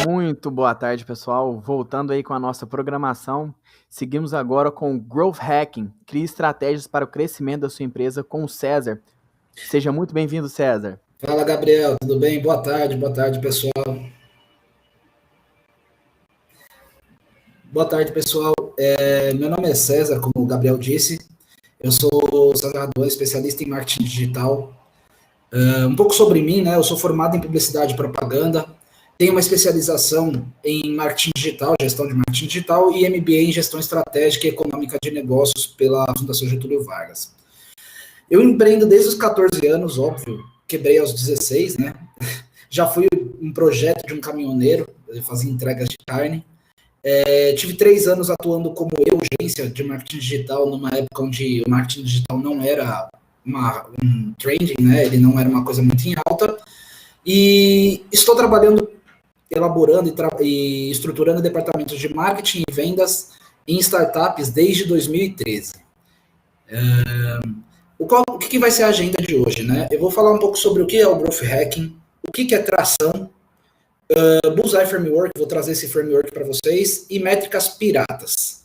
Muito boa tarde, pessoal. Voltando aí com a nossa programação, seguimos agora com o Growth Hacking. Crie estratégias para o crescimento da sua empresa com o César. Seja muito bem-vindo, César. Fala, Gabriel, tudo bem? Boa tarde, pessoal. Boa tarde, pessoal. Meu nome é César, como o Gabriel disse. Eu sou César, especialista em marketing digital. Um pouco sobre mim, né? Eu sou formado em publicidade e propaganda, tenho uma especialização em marketing digital, gestão de marketing digital e MBA em gestão estratégica e econômica de negócios pela Fundação Getúlio Vargas. Eu empreendo desde os 14 anos, óbvio, quebrei aos 16, né? Já fui um projeto de um caminhoneiro, eu fazia entregas de carne. Tive 3 anos atuando como agência de marketing digital, numa época onde o marketing digital não era um trending, né? Ele não era uma coisa muito em alta. E estou trabalhando, elaborando e estruturando departamentos de marketing e vendas em startups desde 2013. O que vai ser a agenda de hoje, né? Eu vou falar um pouco sobre o que é o Growth Hacking, o que é tração, Bullseye Framework, vou trazer esse framework para vocês, e métricas piratas.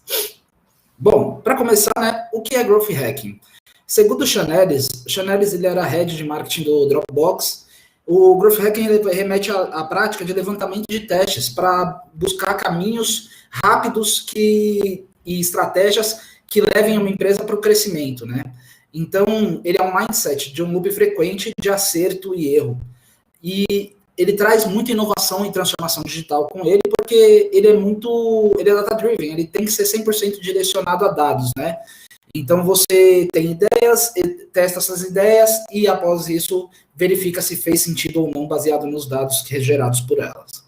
Bom, para começar, né, o que é Growth Hacking? Segundo o Chanelis ele era head de marketing do Dropbox. O Growth Hacking remete à prática de levantamento de testes para buscar caminhos rápidos e estratégias que levem uma empresa para o crescimento, né? Então, ele é um mindset de um loop frequente de acerto e erro. E ele traz muita inovação e transformação digital com ele, porque ele é data-driven, ele tem que ser 100% direcionado a dados, né? Então, você tem ideias, testa essas ideias e, após isso, verifica se fez sentido ou não, baseado nos dados gerados por elas.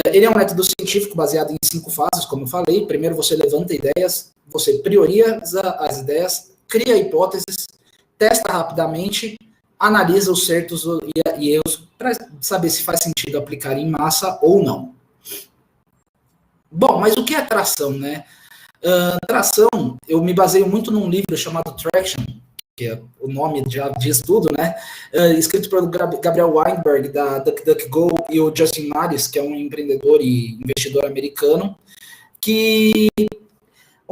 Ele é um método científico baseado em 5 fases, como eu falei. Primeiro, você levanta ideias, você prioriza as ideias, cria hipóteses, testa rapidamente, analisa os certos e erros para saber se faz sentido aplicar em massa ou não. Bom, mas o que é tração, né? Tração, eu me baseio muito num livro chamado Traction, que é, o nome já diz tudo, né? Escrito pelo Gabriel Weinberg, da DuckDuckGo, e o Justin Mares, que é um empreendedor e investidor americano,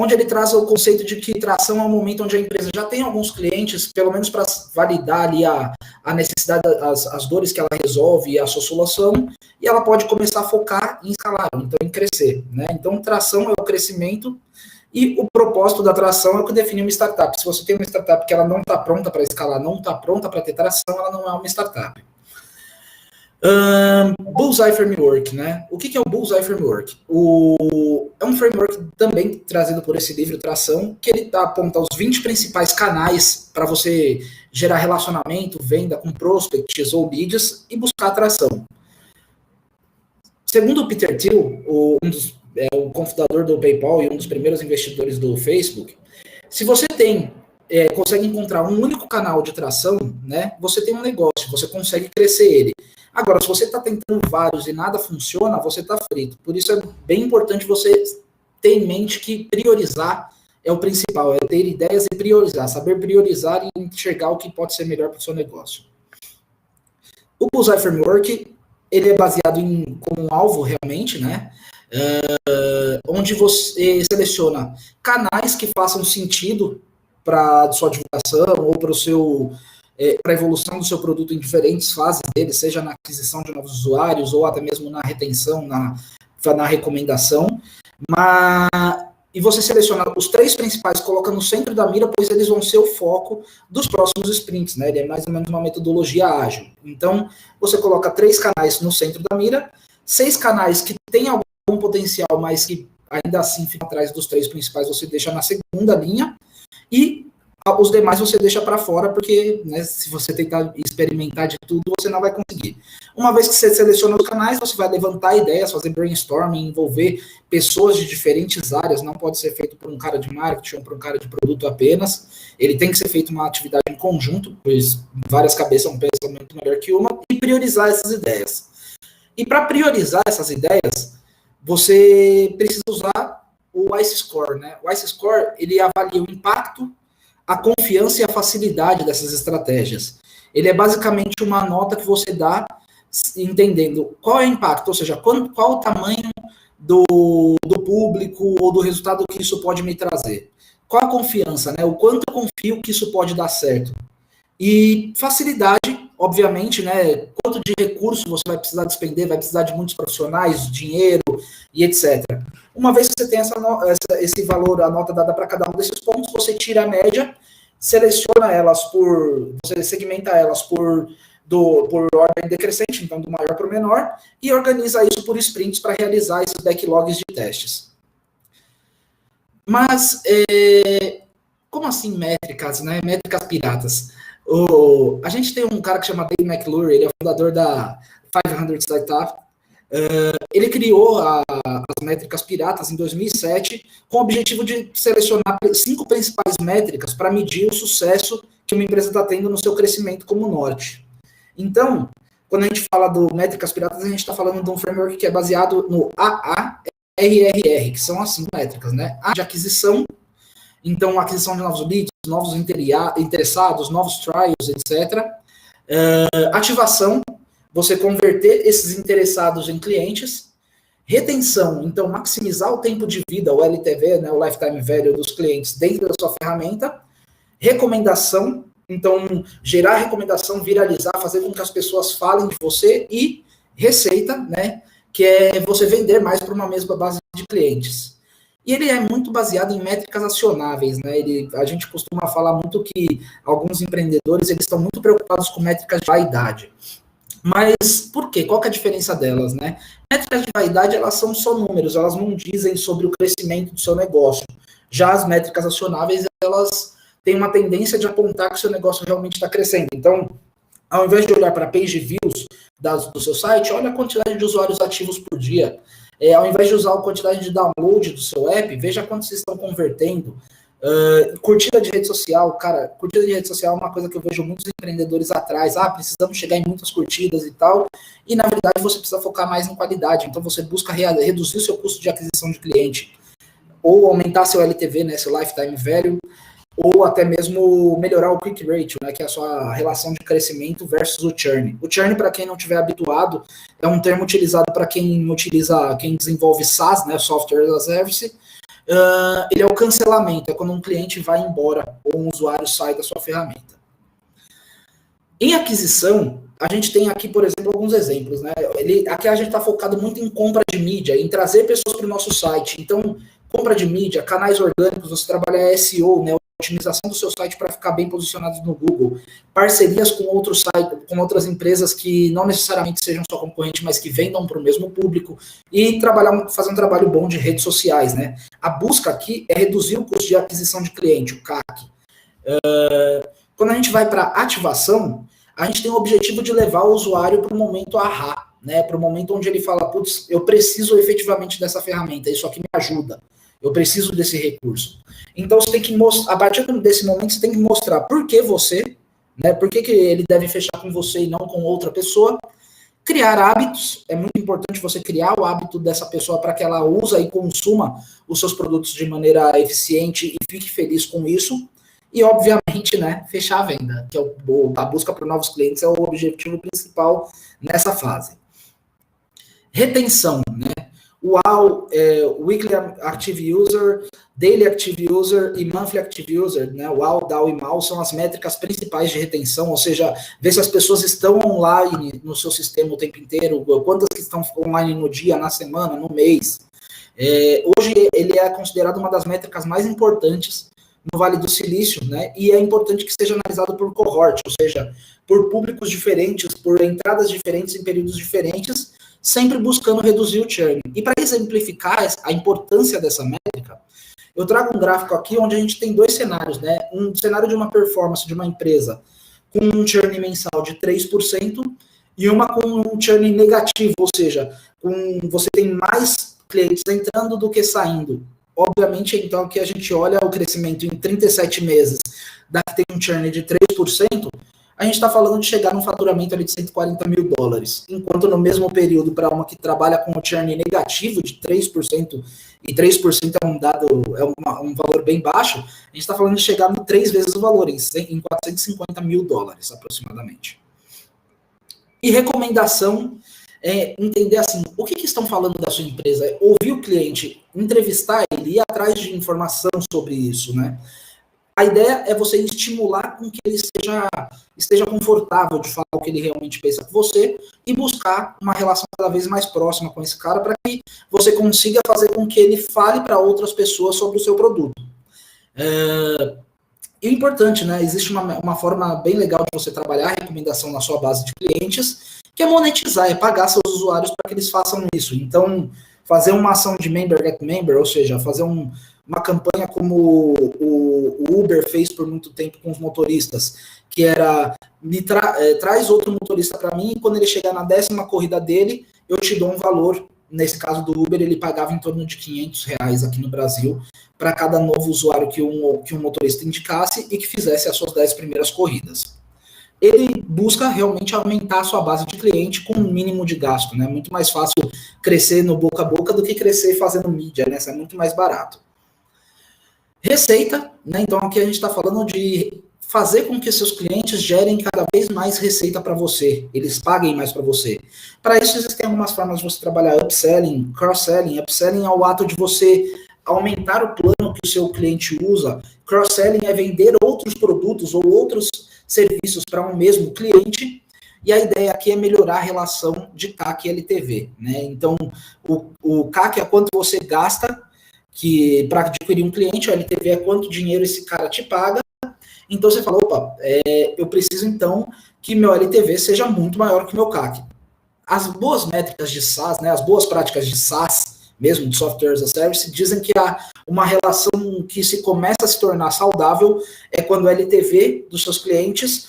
onde ele traz o conceito de que tração é um momento onde a empresa já tem alguns clientes, pelo menos para validar ali a necessidade, as dores que ela resolve e a sua solução, e ela pode começar a focar em escalar, então em crescer, né? Então, tração é o crescimento, e o propósito da tração é o que define uma startup. Se você tem uma startup que ela não está pronta para escalar, não está pronta para ter tração, ela não é uma startup. Bullseye Framework, né? O que é o Bullseye Framework? É um framework também trazido por esse livro Tração, que ele aponta os 20 principais canais para você gerar relacionamento, venda com prospects ou leads e buscar atração. Segundo o Peter Thiel, o cofundador do PayPal e um dos primeiros investidores do Facebook, se você consegue encontrar um único canal de tração, né, você tem um negócio, você consegue crescer ele. Agora, se você está tentando vários e nada funciona, você está frito. Por isso é bem importante você ter em mente que priorizar é o principal, é ter ideias e priorizar, saber priorizar e enxergar o que pode ser melhor para o seu negócio. O Bullseye Framework, ele é baseado como um alvo realmente, né? Onde você seleciona canais que façam sentido para sua divulgação ou para a evolução do seu produto em diferentes fases dele, seja na aquisição de novos usuários ou até mesmo na retenção, na recomendação. E você seleciona os 3 principais, coloca no centro da mira, pois eles vão ser o foco dos próximos sprints, né? Ele é mais ou menos uma metodologia ágil. Então, você coloca 3 canais no centro da mira, 6 canais que têm algum potencial, mas que ainda assim ficam atrás dos 3 principais, você deixa na segunda linha, e os demais você deixa para fora, porque, né, se você tentar experimentar de tudo, você não vai conseguir. Uma vez que você seleciona os canais, você vai levantar ideias, fazer brainstorming, envolver pessoas de diferentes áreas, não pode ser feito por um cara de marketing ou por um cara de produto apenas, ele tem que ser feito uma atividade em conjunto, pois várias cabeças pensam muito melhor que uma, e priorizar essas ideias. E para priorizar essas ideias, você precisa usar o ICE Score, né? O ICE Score, ele avalia o impacto, a confiança e a facilidade dessas estratégias. Ele é basicamente uma nota que você dá entendendo qual é o impacto, ou seja, qual o tamanho do público ou do resultado que isso pode me trazer. Qual a confiança, né? O quanto eu confio que isso pode dar certo. E facilidade, obviamente, né? Quanto de recurso você vai precisar despender, vai precisar de muitos profissionais, dinheiro e etc. Uma vez que você tem esse valor, a nota dada para cada um desses pontos, você tira a média, seleciona elas você segmenta elas por ordem decrescente, então do maior para o menor, e organiza isso por sprints para realizar esses backlogs de testes. Mas, como assim métricas, né? Métricas piratas? A gente tem um cara que chama Dave McClure, ele é o fundador da 500 Startup. Ele criou as métricas piratas em 2007 com o objetivo de selecionar 5 principais métricas para medir o sucesso que uma empresa está tendo no seu crescimento como norte. Então, quando a gente fala do métricas piratas, a gente está falando de um framework que é baseado no AARRR, que são as 5 métricas, né? A de aquisição, então aquisição de novos leads, novos interessados, novos trials, etc. Ativação, você converter esses interessados em clientes. Retenção, então maximizar o tempo de vida, o LTV, né, o Lifetime Value dos clientes dentro da sua ferramenta. Recomendação, então gerar recomendação, viralizar, fazer com que as pessoas falem de você. E receita, né, que é você vender mais para uma mesma base de clientes. E ele é muito baseado em métricas acionáveis, né? A gente costuma falar muito que alguns empreendedores eles estão muito preocupados com métricas de vaidade. Mas por quê? Qual que é a diferença delas, né? Métricas de vaidade, elas são só números, elas não dizem sobre o crescimento do seu negócio. Já as métricas acionáveis, elas têm uma tendência de apontar que o seu negócio realmente está crescendo. Então, ao invés de olhar para page views do seu site, olha a quantidade de usuários ativos por dia. Ao invés de usar a quantidade de download do seu app, veja quantos vocês estão convertendo. Curtida de rede social, cara, curtida de rede social é uma coisa que eu vejo muitos empreendedores atrás. Precisamos chegar em muitas curtidas e tal. E, na verdade, você precisa focar mais em qualidade. Então, você busca reduzir o seu custo de aquisição de cliente. Ou aumentar seu LTV, né, seu Lifetime Value. Ou até mesmo melhorar o Quick Ratio, né, que é a sua relação de crescimento versus o churn. O churn, para quem não estiver habituado, é um termo utilizado para quem desenvolve SaaS, né, Software as a Service. Ele é o cancelamento, é quando um cliente vai embora ou um usuário sai da sua ferramenta. Em aquisição, a gente tem aqui, por exemplo, alguns exemplos, né? Aqui a gente está focado muito em compra de mídia, em trazer pessoas para o nosso site. Então, compra de mídia, canais orgânicos, você trabalha SEO, né? Otimização do seu site para ficar bem posicionado no Google, parcerias com outros sites, com outras empresas que não necessariamente sejam sua concorrente, mas que vendam para o mesmo público, e fazer um trabalho bom de redes sociais, né? A busca aqui é reduzir o custo de aquisição de cliente, o CAC. Quando a gente vai para ativação, a gente tem o objetivo de levar o usuário para o momento ahá, né? Para o momento onde ele fala, putz, eu preciso efetivamente dessa ferramenta, isso aqui me ajuda. Eu preciso desse recurso. Então, você tem que mostrar, a partir desse momento, você tem que mostrar por que você, né? Por que ele deve fechar com você e não com outra pessoa. Criar hábitos. É muito importante você criar o hábito dessa pessoa para que ela use e consuma os seus produtos de maneira eficiente e fique feliz com isso. E, obviamente, né, fechar a venda, que é a busca por novos clientes é o objetivo principal nessa fase. Retenção, né? O Weekly Active User, Daily Active User e Monthly Active User, né? O WAU, DAU e MAU são as métricas principais de retenção, ou seja, ver se as pessoas estão online no seu sistema o tempo inteiro, quantas que estão online no dia, na semana, no mês. Hoje ele é considerado uma das métricas mais importantes no Vale do Silício, né? E é importante que seja analisado por cohort, ou seja, por públicos diferentes, por entradas diferentes em períodos diferentes, sempre buscando reduzir o churn. E para exemplificar a importância dessa métrica, eu trago um gráfico aqui onde a gente tem 2 cenários, né? Um cenário de uma performance de uma empresa com um churn mensal de 3% e uma com um churn negativo, ou seja, você tem mais clientes entrando do que saindo. Obviamente, então, que a gente olha o crescimento em 37 meses, daqui tem um churn de 3%, a gente está falando de chegar num faturamento ali de $140 mil, enquanto no mesmo período, para uma que trabalha com um churn negativo de 3%, e 3% é um dado, um valor bem baixo, a gente está falando de chegar no 3 vezes o valor, em $450 mil aproximadamente. E recomendação é entender assim, o que estão falando da sua empresa, é ouvir o cliente, entrevistar ele, ir atrás de informação sobre isso, né? A ideia é você estimular com que ele esteja confortável de falar o que ele realmente pensa com você e buscar uma relação cada vez mais próxima com esse cara para que você consiga fazer com que ele fale para outras pessoas sobre o seu produto. E o importante, né? Existe uma forma bem legal de você trabalhar a recomendação na sua base de clientes, que é monetizar, é pagar seus usuários para que eles façam isso. Então, fazer uma ação de member get member, ou seja, fazer uma campanha como o Uber fez por muito tempo com os motoristas, que era, traz outro motorista para mim, e quando ele chegar na 10ª corrida dele, eu te dou um valor. Nesse caso do Uber, ele pagava em torno de R$500 aqui no Brasil, para cada novo usuário que um motorista indicasse e que fizesse as suas 10 primeiras corridas. Ele busca realmente aumentar a sua base de cliente com um mínimo de gasto, né? Muito mais fácil crescer no boca a boca do que crescer fazendo mídia, né? Isso é muito mais barato. Receita, né? Então aqui a gente está falando de fazer com que seus clientes gerem cada vez mais receita para você, eles paguem mais para você. Para isso existem algumas formas de você trabalhar upselling, cross-selling. Upselling é o ato de você aumentar o plano que o seu cliente usa. Cross-selling é vender outros produtos ou outros serviços para um mesmo cliente. E a ideia aqui é melhorar a relação de CAC e LTV, né? Então, o CAC é quanto você gasta para adquirir um cliente, o LTV é quanto dinheiro esse cara te paga. Então você fala, opa, eu preciso então que meu LTV seja muito maior que o meu CAC. As boas métricas de SaaS, né, as boas práticas de SaaS, mesmo de Software as a Service, dizem que há uma relação que se começa a se tornar saudável é quando o LTV dos seus clientes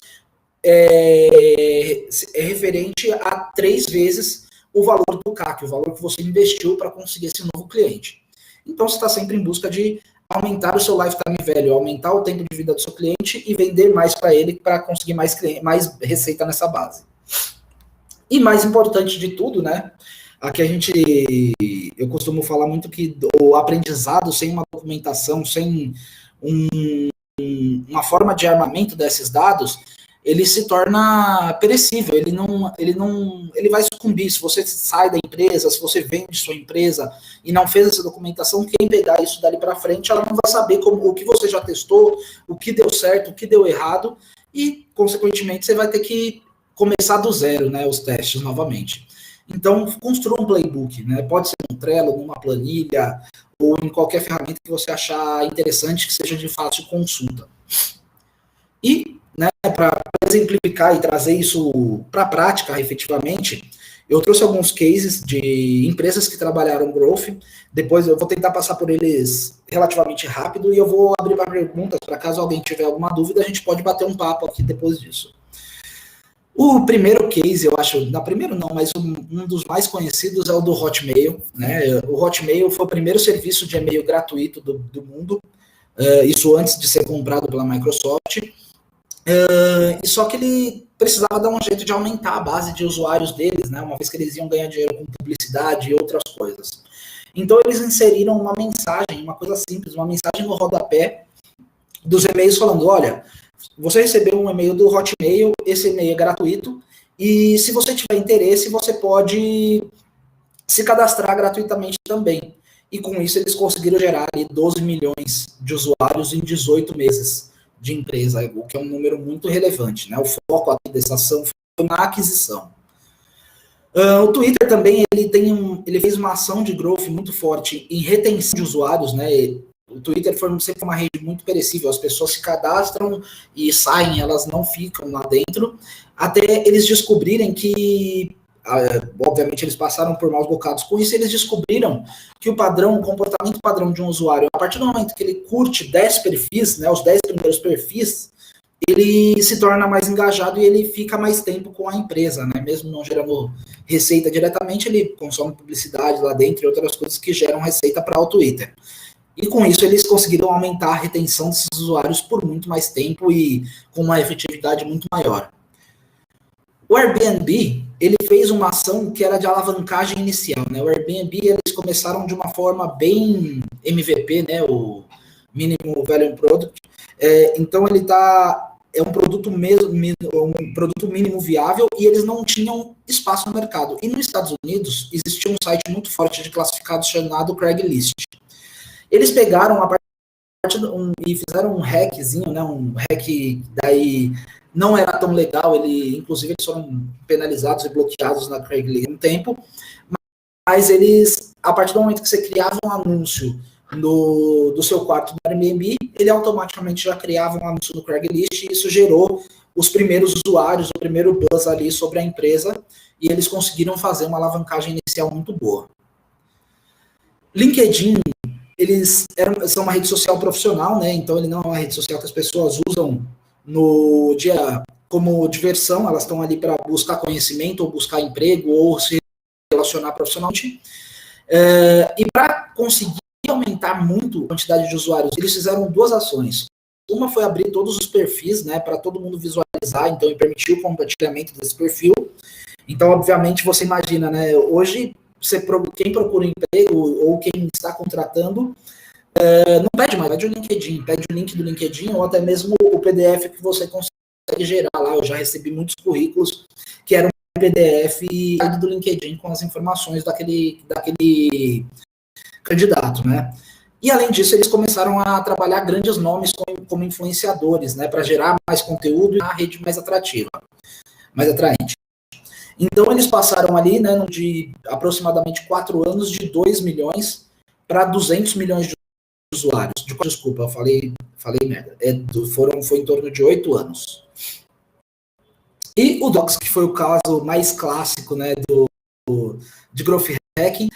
é referente a 3 vezes o valor do CAC, o valor que você investiu para conseguir esse novo cliente. Então você está sempre em busca de aumentar o seu lifetime value, aumentar o tempo de vida do seu cliente e vender mais para ele para conseguir mais receita nessa base. E mais importante de tudo, né? Aqui eu costumo falar muito que o aprendizado sem uma documentação, sem uma forma de armamento desses dados, ele se torna perecível, ele vai sucumbir. Se você sai da empresa, se você vende sua empresa e não fez essa documentação, quem pegar isso dali para frente, ela não vai saber o que você já testou, o que deu certo, o que deu errado, e, consequentemente, você vai ter que começar do zero, né, os testes novamente. Então, construa um playbook, né? Pode ser no Trello, numa planilha, ou em qualquer ferramenta que você achar interessante, que seja de fácil consulta. E, né, para exemplificar e trazer isso para a prática, efetivamente, eu trouxe alguns cases de empresas que trabalharam growth. Depois eu vou tentar passar por eles relativamente rápido e eu vou abrir para perguntas, para caso alguém tiver alguma dúvida, a gente pode bater um papo aqui depois disso. O primeiro case, eu acho, primeiro não, mas um dos mais conhecidos é o do Hotmail, né? O Hotmail foi o primeiro serviço de e-mail gratuito do mundo, isso antes de ser comprado pela Microsoft. Só que ele precisava dar um jeito de aumentar a base de usuários deles, né? Uma vez que eles iam ganhar dinheiro com publicidade e outras coisas. Então eles inseriram uma mensagem, uma coisa simples, uma mensagem no rodapé dos e-mails falando, olha, você recebeu um e-mail do Hotmail, esse e-mail é gratuito, e se você tiver interesse, você pode se cadastrar gratuitamente também. E com isso eles conseguiram gerar ali 12 milhões de usuários em 18 meses de empresa, o que é um número muito relevante, né? O foco aqui dessa ação foi na aquisição. O Twitter também, ele fez uma ação de growth muito forte em retenção de usuários, né? O Twitter sempre uma rede muito perecível, as pessoas se cadastram e saem, elas não ficam lá dentro, até eles descobrirem que, obviamente eles passaram por maus bocados com isso, eles descobriram que o comportamento padrão de um usuário, a partir do momento que ele curte 10 perfis, né, os 10 primeiros perfis, ele se torna mais engajado e ele fica mais tempo com a empresa, né? Mesmo não gerando receita diretamente, ele consome publicidade lá dentro e outras coisas que geram receita para o Twitter. E com isso eles conseguiram aumentar a retenção desses usuários por muito mais tempo e com uma efetividade muito maior. O Airbnb, ele fez uma ação que era de alavancagem inicial, né? O Airbnb, eles começaram de uma forma bem MVP, né? O Minimum Volume Product. Então, ele é um produto mínimo viável e eles não tinham espaço no mercado. E nos Estados Unidos, existia um site muito forte de classificados chamado Craigslist. Eles pegaram e fizeram um hackzinho, né? Um hack daí não era tão legal, inclusive eles foram penalizados e bloqueados na Craigslist um tempo, mas eles, a partir do momento que você criava um anúncio do seu quarto do Airbnb, ele automaticamente já criava um anúncio no Craigslist e isso gerou os primeiros usuários, o primeiro buzz ali sobre a empresa, e eles conseguiram fazer uma alavancagem inicial muito boa. LinkedIn, são uma rede social profissional, né? Então ele não é uma rede social que as pessoas usam no dia como diversão, elas estão ali para buscar conhecimento, ou buscar emprego, ou se relacionar profissionalmente. E para conseguir aumentar muito a quantidade de usuários, eles fizeram duas ações. Uma foi abrir todos os perfis, né, para todo mundo visualizar, então, e permitir o compartilhamento desse perfil. Então, obviamente, você imagina, né, hoje, quem procura emprego ou quem está contratando, não pede mais, pede o LinkedIn, pede o link do LinkedIn ou até mesmo o PDF que você consegue gerar lá. Eu já recebi muitos currículos que eram PDF do LinkedIn com as informações daquele candidato, né? E além disso, eles começaram a trabalhar grandes nomes como influenciadores, né, para gerar mais conteúdo e a rede mais atrativa, mais atraente. Então eles passaram ali, né, de aproximadamente 4 anos, de 2 milhões para 200 milhões de usuários. Desculpa, eu falei merda. Foi em torno de 8 anos. E o Docs, que foi o caso mais clássico, né, de growth hacking,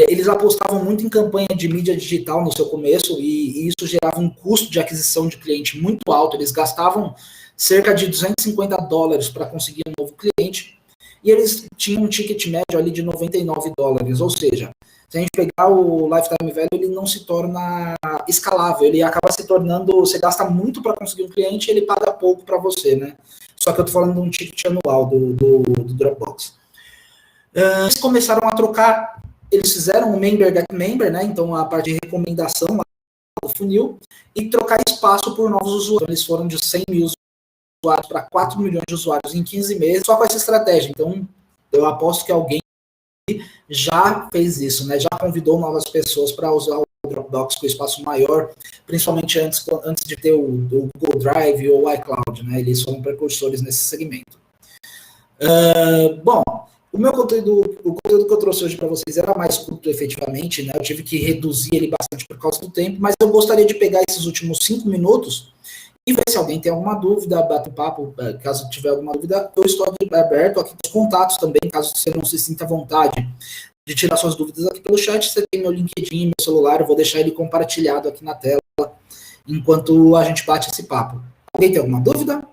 eles apostavam muito em campanha de mídia digital no seu começo e isso gerava um custo de aquisição de cliente muito alto. Eles gastavam cerca de $250 para conseguir um novo cliente e eles tinham um ticket médio ali de $99, ou seja, se a gente pegar o lifetime value, ele não se torna escalável, ele acaba se tornando, você gasta muito para conseguir um cliente e ele paga pouco para você, né? Só que eu tô falando de um ticket anual do Dropbox. Eles começaram a trocar, eles fizeram um member get member, né? Então a parte de recomendação do funil e trocar espaço por novos usuários. Então, eles foram de 100 mil usuários para 4 milhões de usuários em 15 meses só com essa estratégia. Então eu aposto que alguém já fez isso, né? Já convidou novas pessoas para usar o Dropbox com espaço maior, principalmente antes de ter o Google Drive ou o iCloud, né? Eles foram precursores nesse segmento. Bom, o conteúdo que eu trouxe hoje para vocês era mais curto efetivamente, né? Eu tive que reduzir ele bastante por causa do tempo, mas eu gostaria de pegar esses últimos 5 minutos e ver se alguém tem alguma dúvida, bate um papo, caso tiver alguma dúvida, eu estou aberto aqui para os contatos também, caso você não se sinta à vontade de tirar suas dúvidas aqui pelo chat, você tem meu LinkedIn, meu celular, eu vou deixar ele compartilhado aqui na tela, enquanto a gente bate esse papo. Alguém tem alguma dúvida?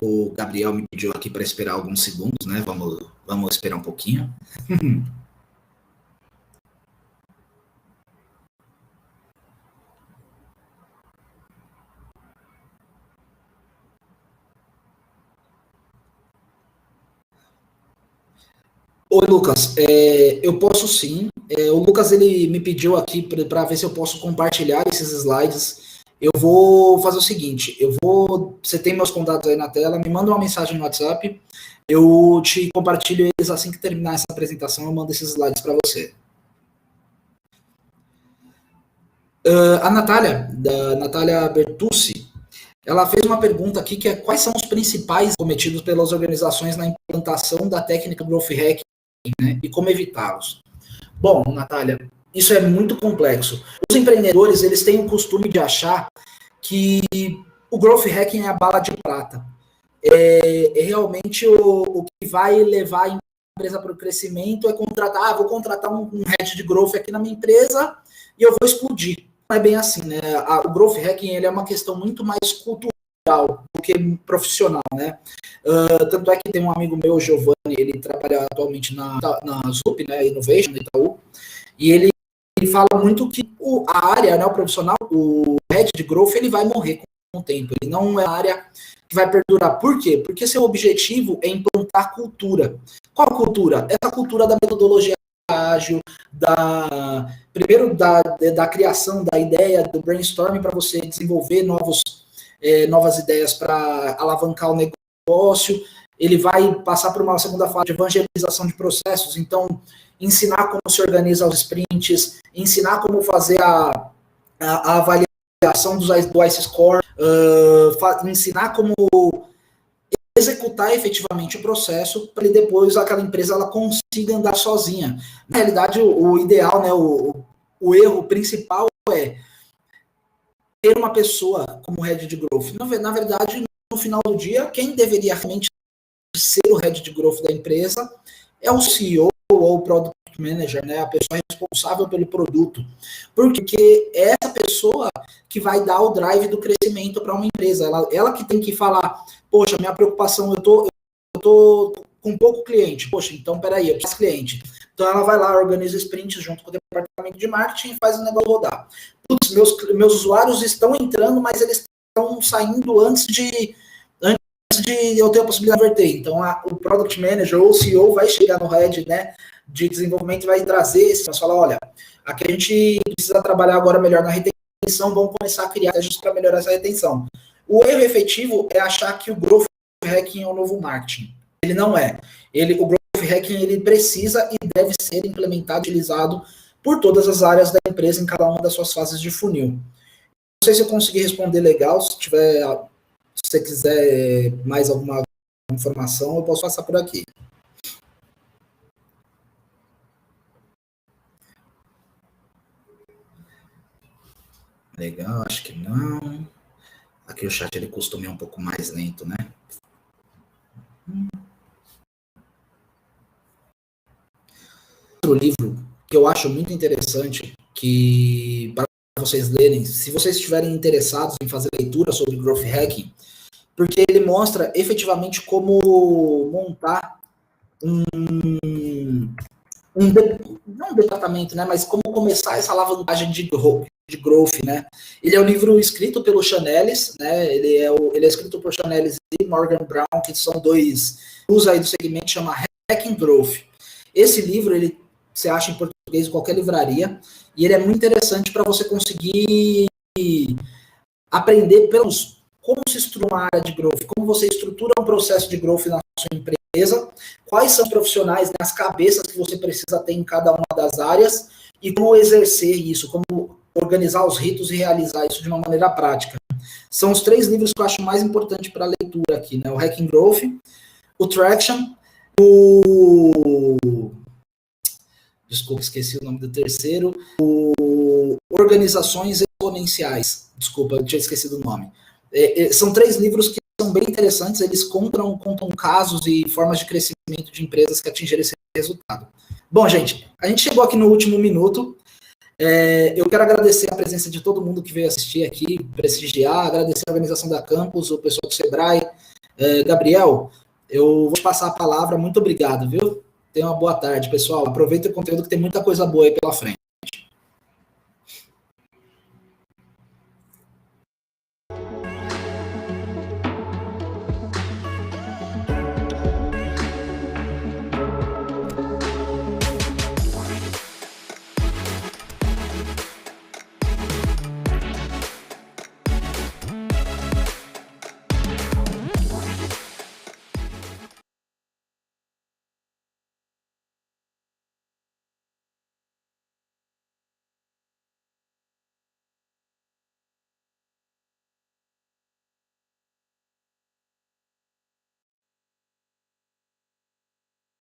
O Gabriel me pediu aqui para esperar alguns segundos, né? Vamos esperar um pouquinho. Oi, Lucas. Eu posso sim. O Lucas ele me pediu aqui para ver se eu posso compartilhar esses slides. Eu vou fazer o seguinte, você tem meus contatos aí na tela, me manda uma mensagem no WhatsApp, eu te compartilho eles assim que terminar essa apresentação, eu mando esses slides para você. A Natália Bertucci, ela fez uma pergunta aqui que é quais são os principais cometidos pelas organizações na implantação da técnica Growth Hacking, né, e como evitá-los. Bom, Natália, isso é muito complexo. Os empreendedores, eles têm o costume de achar que o growth hacking é a bala de prata. É realmente o que vai levar a empresa para o crescimento é vou contratar um head de growth aqui na minha empresa e eu vou explodir. Não é bem assim, né? O growth hacking ele é uma questão muito mais cultural do que profissional, né? Tanto é que tem um amigo meu, Giovanni, ele trabalha atualmente na ZUP, né, Innovation, no Itaú, e ele ele fala muito que a área, né, o profissional, o head de growth, ele vai morrer com o tempo. Ele não é a área que vai perdurar. Por quê? Porque seu objetivo é implantar cultura. Qual cultura? Essa cultura da metodologia ágil, primeiro da criação da ideia, do brainstorming para você desenvolver novas ideias para alavancar o negócio. Ele vai passar por uma segunda fase de evangelização de processos, então ensinar como se organiza os sprints, ensinar como fazer a avaliação do ICE Score, ensinar como executar efetivamente o processo para depois aquela empresa ela consiga andar sozinha. Na realidade, o ideal, né, o erro principal é ter uma pessoa como head de growth. Na verdade, no final do dia, quem deveria realmente ser o head de growth da empresa é o CEO ou o Product Manager, né, a pessoa responsável pelo produto. Porque é essa pessoa que vai dar o drive do crescimento para uma empresa. Ela que tem que falar, poxa, minha preocupação, eu tô com pouco cliente. Poxa, então peraí, eu preciso de cliente. Então ela vai lá, organiza sprints junto com o departamento de marketing e faz o negócio rodar. Putz, meus usuários estão entrando, mas eles estão saindo antes de eu ter a possibilidade de converter. Então o Product Manager ou o CEO vai chegar no head, né, de desenvolvimento e vai trazer esse, mas falar, olha, aqui a gente precisa trabalhar agora melhor na retenção, vamos começar a criar estratégias para melhorar essa retenção. O erro efetivo é achar que o Growth Hacking é o novo marketing. Ele não é. O Growth Hacking ele precisa e deve ser implementado, utilizado por todas as áreas da empresa em cada uma das suas fases de funil. Não sei se eu consegui responder legal, se você quiser mais alguma informação, eu posso passar por aqui. Legal, acho que não. Aqui o chat ele costuma ir um pouco mais lento, né? Outro livro que eu acho muito interessante, que para vocês lerem, se vocês estiverem interessados em fazer leitura sobre Growth Hacking, porque ele mostra efetivamente como montar não um departamento, né, mas como começar essa alavancagem de growth, né? Ele é um livro escrito pelo Chanelis, né? Ele é escrito por Chanelis e Morgan Brown, que são dois aí do segmento, chama Hacking Growth. Esse livro você acha em português em qualquer livraria e ele é muito interessante para você conseguir aprender como se estrutura uma área de growth, como você estrutura um processo de growth na sua empresa, quais são os profissionais, né, as cabeças que você precisa ter em cada uma das áreas e como exercer isso, como organizar os ritos e realizar isso de uma maneira prática. São os 3 livros que eu acho mais importantes para a leitura aqui, né? O Hacking Growth, o Traction, desculpa, esqueci o nome do terceiro, o Organizações Exponenciais. Desculpa, eu tinha esquecido o nome. São 3 livros que são bem interessantes, eles contam casos e formas de crescimento de empresas que atingiram esse resultado. Bom, gente, a gente chegou aqui no último minuto. Eu quero agradecer a presença de todo mundo que veio assistir aqui, prestigiar, agradecer a organização da Campus, o pessoal do Sebrae. Gabriel, eu vou te passar a palavra, muito obrigado, viu? Tenha uma boa tarde, pessoal. Aproveita o conteúdo que tem muita coisa boa aí pela frente.